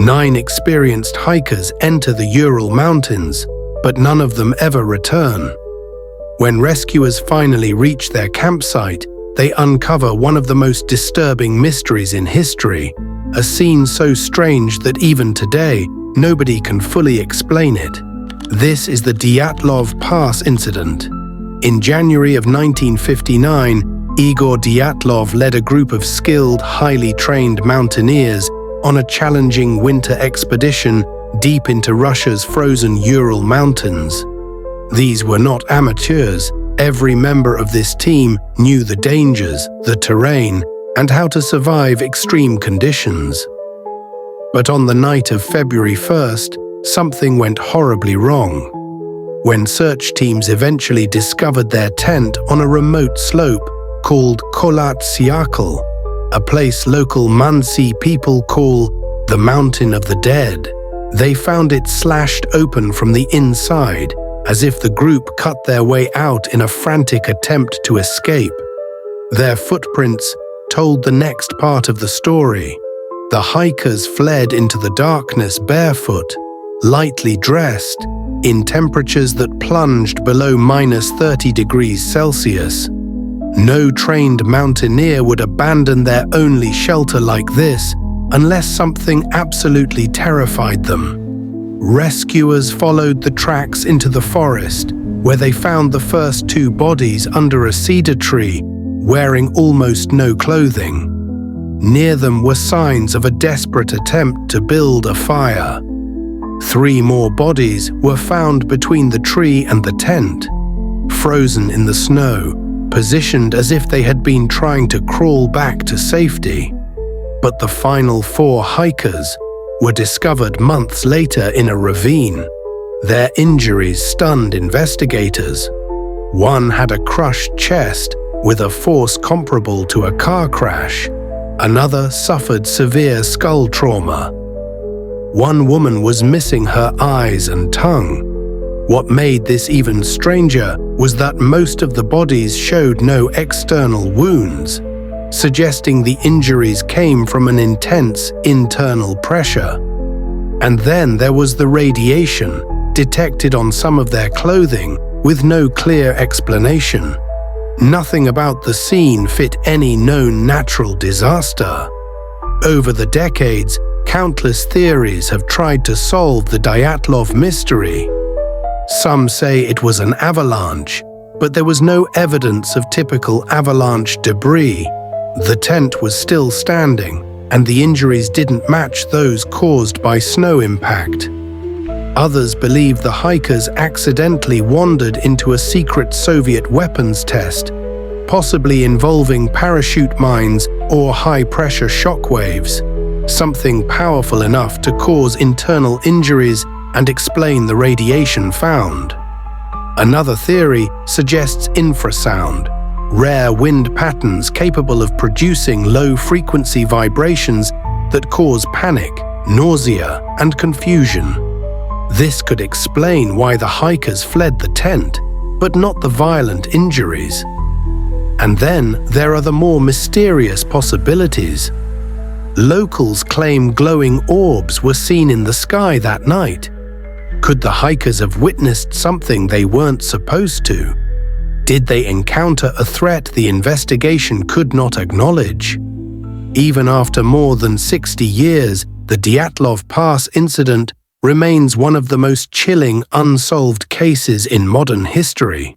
9 experienced hikers enter the Ural Mountains, but none of them ever return. When rescuers finally reach their campsite, they uncover one of the most disturbing mysteries in history, a scene so strange that even today, nobody can fully explain it. This is the Dyatlov Pass Incident. In January of 1959, Igor Dyatlov led a group of skilled, highly trained mountaineers on a challenging winter expedition deep into Russia's frozen Ural Mountains. These were not amateurs. Every member of this team knew the dangers, the terrain, and how to survive extreme conditions. But on the night of February 1st, something went horribly wrong. When search teams eventually discovered their tent on a remote slope called Kholat Syakhl, a place local Mansi people call the Mountain of the Dead, they found it slashed open from the inside, as if the group cut their way out in a frantic attempt to escape. Their footprints told the next part of the story. The hikers fled into the darkness barefoot, lightly dressed, in temperatures that plunged below -30 degrees Celsius. No trained mountaineer would abandon their only shelter like this unless something absolutely terrified them. Rescuers followed the tracks into the forest, where they found the first 2 bodies under a cedar tree, wearing almost no clothing. Near them were signs of a desperate attempt to build a fire. 3 more bodies were found between the tree and the tent, frozen in the snow, positioned as if they had been trying to crawl back to safety. But the final 4 hikers were discovered months later in a ravine. Their injuries stunned investigators. One had a crushed chest with a force comparable to a car crash. Another suffered severe skull trauma. One woman was missing her eyes and tongue. What made this even stranger was that most of the bodies showed no external wounds, suggesting the injuries came from an intense internal pressure. And then there was the radiation, detected on some of their clothing, with no clear explanation. Nothing about the scene fit any known natural disaster. Over the decades, countless theories have tried to solve the Dyatlov mystery. Some say it was an avalanche, but there was no evidence of typical avalanche debris. The tent was still standing, and the injuries didn't match those caused by snow impact. Others believe the hikers accidentally wandered into a secret Soviet weapons test, possibly involving parachute mines or high-pressure shockwaves, something powerful enough to cause internal injuries and explain the radiation found. Another theory suggests infrasound, rare wind patterns capable of producing low-frequency vibrations that cause panic, nausea, and confusion. This could explain why the hikers fled the tent, but not the violent injuries. And then there are the more mysterious possibilities. Locals claim glowing orbs were seen in the sky that night. Could the hikers have witnessed something they weren't supposed to? Did they encounter a threat the investigation could not acknowledge? Even after more than 60 years, the Dyatlov Pass Incident remains one of the most chilling unsolved cases in modern history.